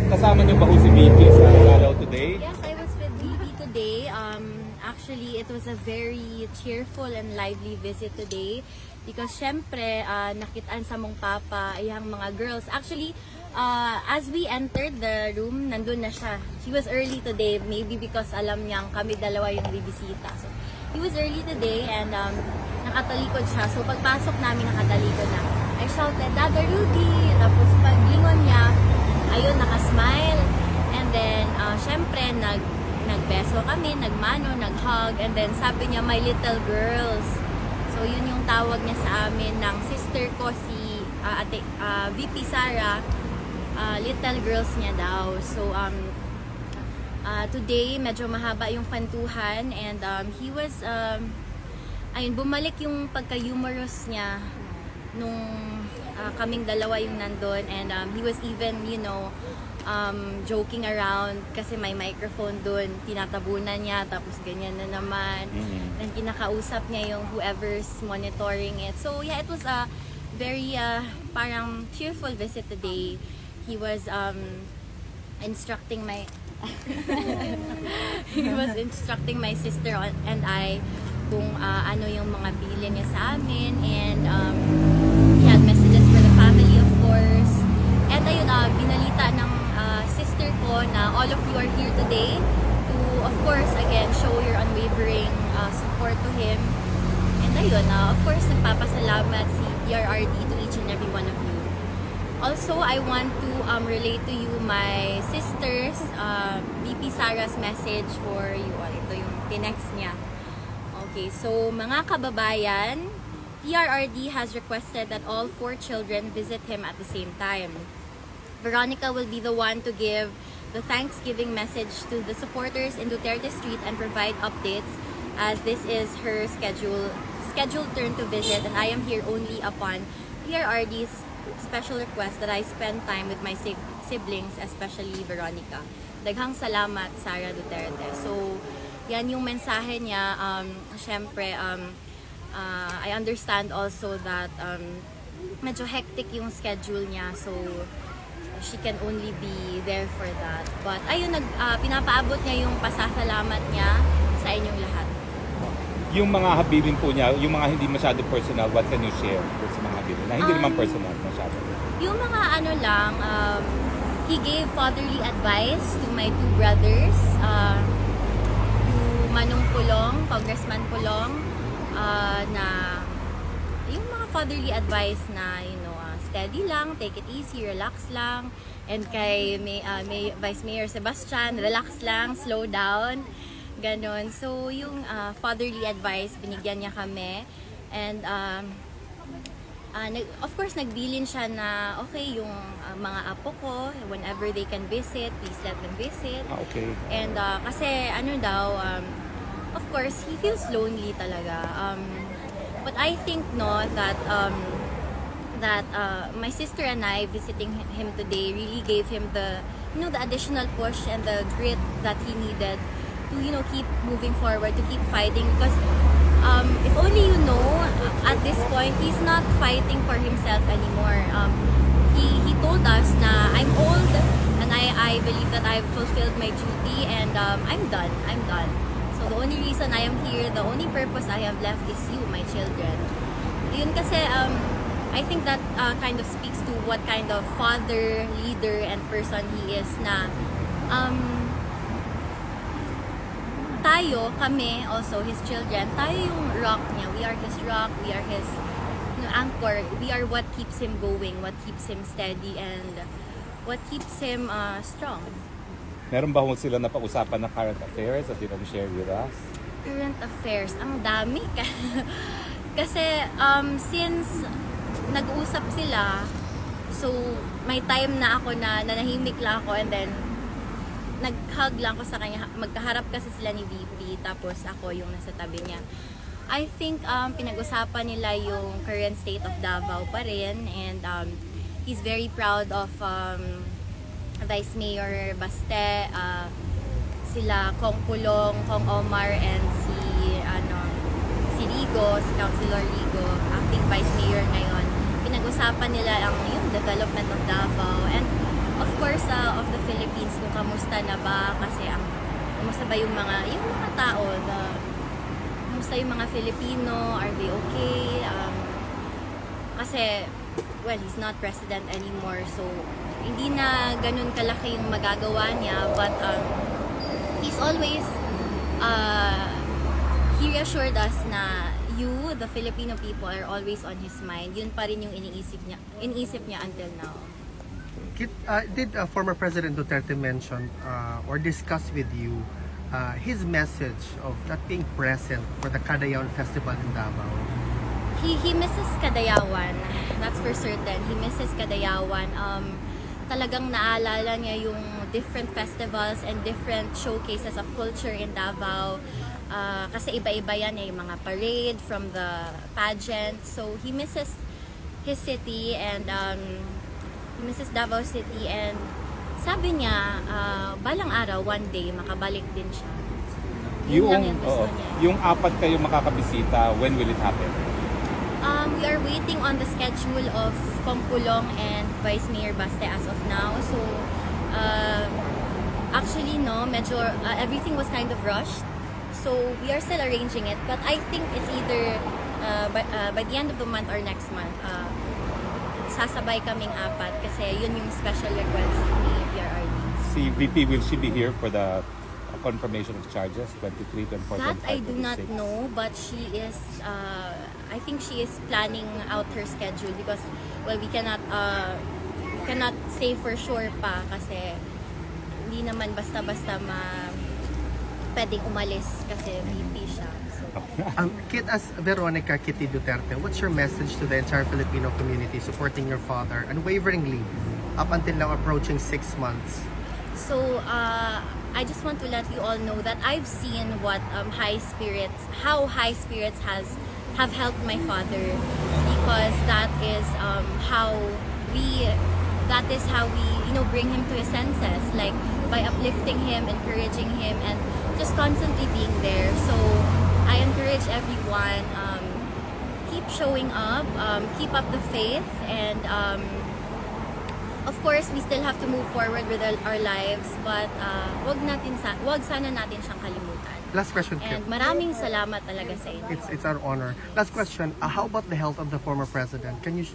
Kasama niyo ba si Vicky sa galaw today? Yes, I was with Vicky today. Actually, it was a very cheerful and lively visit today because syempre, nakitaan sa mong papa yung mga girls. Actually, as we entered the room, nandun na siya. He was early today, maybe because alam niyang kami dalawa yung bibisita. So, he was early today and nakatalikod siya. So, pagpasok namin nakatalikod na. I shouted, "Dada Rudy!" Tapos paglingon niya, ayun, nakasmile. And then, syempre, nagbeso kami, nagmano, naghug. And then, sabi niya, "My little girls." So, yun yung tawag niya sa amin ng sister ko, si VP Sara. Little girls niya daw. So, today, medyo mahaba yung kwentuhan. And he was, ayun, bumalik yung pagka-humorous niya nung kaming dalawa yung nandun. And he was even, you know, joking around kasi may microphone dun, tinatabunan niya, tapos ganyan na naman. Then kinakausap niya yung whoever's monitoring it. So yeah, it was a very parang cheerful visit today. He was instructing my sister and I kung ano yung mga bilin niya sa amin, and he had messages for the family, of course. And ayun, binalita ng sister ko na all of you are here today to, of course, again, show your unwavering support to him. And ayun, of course, nagpapasalamat si PRRD to each and every one of you. Also, I want to relate to you my sister's VP Sara's message for you. Ito yung tinext niya. Okay, so mga kababayan, PRRD has requested that all 4 children visit him at the same time. Veronica will be the one to give the Thanksgiving message to the supporters in Duterte Street and provide updates, as this is her scheduled turn to visit, and I am here only upon PRRD's special request that I spend time with my siblings, especially Veronica. Daghang salamat, Sara Duterte. So, yan yung mensahe niya. Syempre, I understand also that medyo hectic yung schedule niya, so she can only be there for that. But ayun, pinapaabot niya yung pasasalamat niya sa inyong lahat. Yung mga habilin po niya, yung mga hindi masyado personal, what can you share sa mga habilin na hindi naman personal masyado? Yung mga ano lang, he gave fatherly advice to my 2 brothers, to Manong Pulong, Congressman Pulong, na yung mga fatherly advice na, you know, steady lang, take it easy, relax lang. And kay Vice Mayor Sebastian, relax lang, slow down, ganon. So yung fatherly advice, binigyan niya kami. And of course, nagbilin siya na okay, yung mga apo ko, whenever they can visit, please let them visit. Okay. And kasi ano daw, of course, he feels lonely talaga. But I think that my sister and I visiting him today really gave him the, you know, the additional push and the grit that he needed to, you know, keep moving forward, to keep fighting. Because if only you know, at this point, he's not fighting for himself anymore. He told us na I'm old and I believe that I've fulfilled my duty and I'm done. So the only reason I am here, the only purpose I have left is you, my children. Yun kasi, I think that kind of speaks to what kind of father, leader, and person he is na tayo, kami, also his children, tayo yung rock niya. We are his rock, we are his anchor. We are what keeps him going, what keeps him steady, and what keeps him strong. Meron ba sila na pag-usapan ng current affairs at you can share with us? Current affairs, ang dami. Kasi since nag-uusap sila, so may time na ako na nanahimik lang ako, and then nag-hug lang ako sa kanya. Magkaharap kasi sila ni VP, tapos ako yung nasa tabi niya. I think pinag-usapan nila yung current state of Davao pa rin, and he's very proud of Vice Mayor Baste, sila Kong Pulong, Kong Omar, and si Rigo, si Councilor Rigo, acting Vice Mayor ngayon. Pinag-usapan nila yung development of Davao and of course of the Philippines. Philippines kung kamusta na ba, kasi kamusta ba yung mga tao, kamusta yung mga Filipino, are they okay? Kasi, well, he's not president anymore, so hindi na ganun kalaki yung magagawa niya, but he's always, he reassured us na the Filipino people, are always on his mind. Yun pa rin yung iniisip niya until now. Did former President Duterte mention or discuss with you his message of not being present for the Cadayawan Festival in Davao? He misses Cadayawan, that's for certain. He misses Cadayawan. Talagang naalala niya yung different festivals and different showcases of culture in Davao. Kasi iba-iba yan yung mga parade from the pageant. So he misses his city and he misses Davao City, and sabi niya balang araw one day makabalik din siya. Yun lang yung gusto niya. Yung 4 kayo makakabisita, when will it happen? We are waiting on the schedule of Pangpulong and Vice Mayor Baste as of now. So actually medyo everything was kind of rushed. So we are still arranging it, but I think it's either by the end of the month or next month. Sasabay kaming 4 kasi yun yung special request ni PRRD. Si VP, will she be here for the confirmation of charges 23, 24, 25, That I do 26? not know, but she is, I think she is planning out her schedule because, well, we cannot say for sure pa kasi hindi naman basta-basta pwedeng umalis kasi VP siya. So. Kit, as Veronica Kitty Duterte, what's your message to the entire Filipino community supporting your father unwaveringly up until now approaching 6 months? So, I just want to let you all know that I've seen what how high spirits have helped my father, because that is how we bring him to his senses, like by uplifting him, encouraging him, and just constantly being there. So I encourage everyone, keep showing up, keep up the faith, and of course we still have to move forward with our lives, but wag sana natin siyang kalimutan. Last question, Kit. And maraming salamat talaga sa inyo. It's our honor. Last question, how about the health of the former president? Can you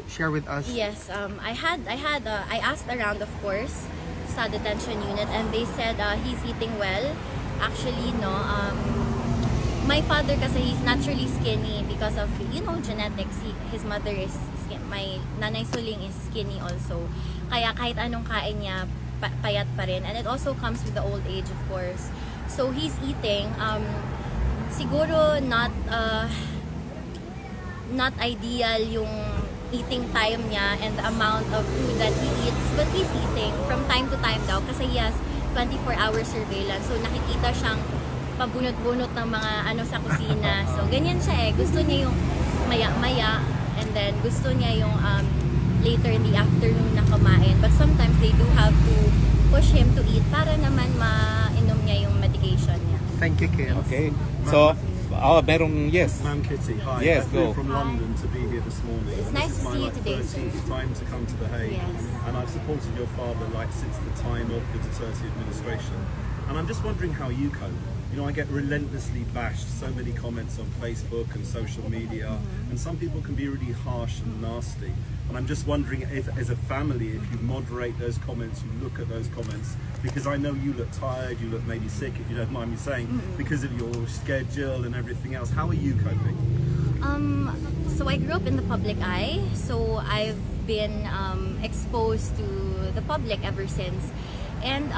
share with us? Yes, I asked around, of course, sa detention unit, and they said he's eating well. Actually, my father kasi he's naturally skinny because of genetics. His mother is my nanay suling is skinny also. Kaya kahit anong kain niya, payat pa rin, and it also comes with the old age, of course. So he's eating. Siguro not ideal yung eating time niya and the amount of food that he eats, but he's eating from time to time daw kasi he has 24-hour surveillance, so nakikita siyang pabunot-bunot ng mga sa kusina. So ganyan siya gusto niya yung maya-maya, and then gusto niya yung later in the afternoon na kumain, but sometimes they do have to push him to eat para naman mainom niya yung medication niya. Thank you, Kit. Okay. So, yes. Ma'am Kitty, hi. Yes, I flew go. from London to be here this morning. It's And nice this to is see my you today, 13th time to come to The Hague. Yes. And I've supported your father since the time of the Duterte administration. And I'm just wondering how you cope. I get relentlessly bashed, so many comments on Facebook and social media, and some people can be really harsh and nasty. And I'm just wondering if, as a family, if you moderate those comments, you look at those comments, because I know you look tired, you look maybe sick, if you don't mind me saying, because of your schedule and everything else. How are you coping? So I grew up in the public eye, so I've been exposed to the public ever since, and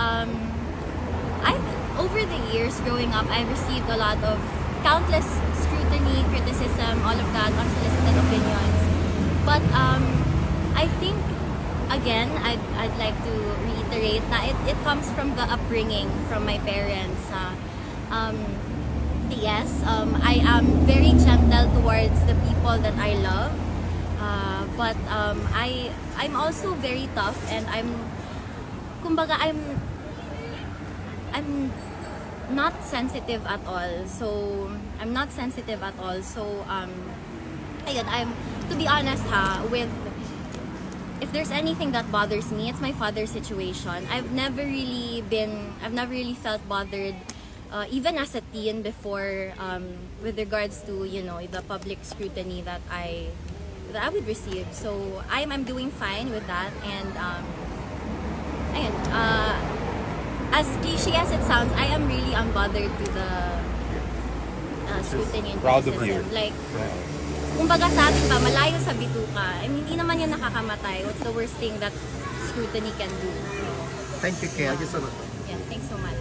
over the years growing up, I've received a lot of countless scrutiny, criticism, all of that, unsolicited opinions. But I think, again, I'd like to reiterate that it comes from the upbringing from my parents. Yes, I am very gentle towards the people that I love, but I'm also very tough, and I'm not sensitive at all. So I'm not sensitive at all. So ayun, to be honest with if there's anything that bothers me, it's my father's situation. I've never really felt bothered, even as a teen before, with regards to, you know, the public scrutiny that I would receive. So I'm doing fine with that, and ayun, as cliche as it sounds, I am really unbothered to the scrutiny and Proud of criticism. you. Like, kumbaga sa atin pa, malayo sa bituka. I mean, hindi naman yun nakakamatay. What's the worst thing that scrutiny can do? So, Thank you, Kel. yeah, thanks so much.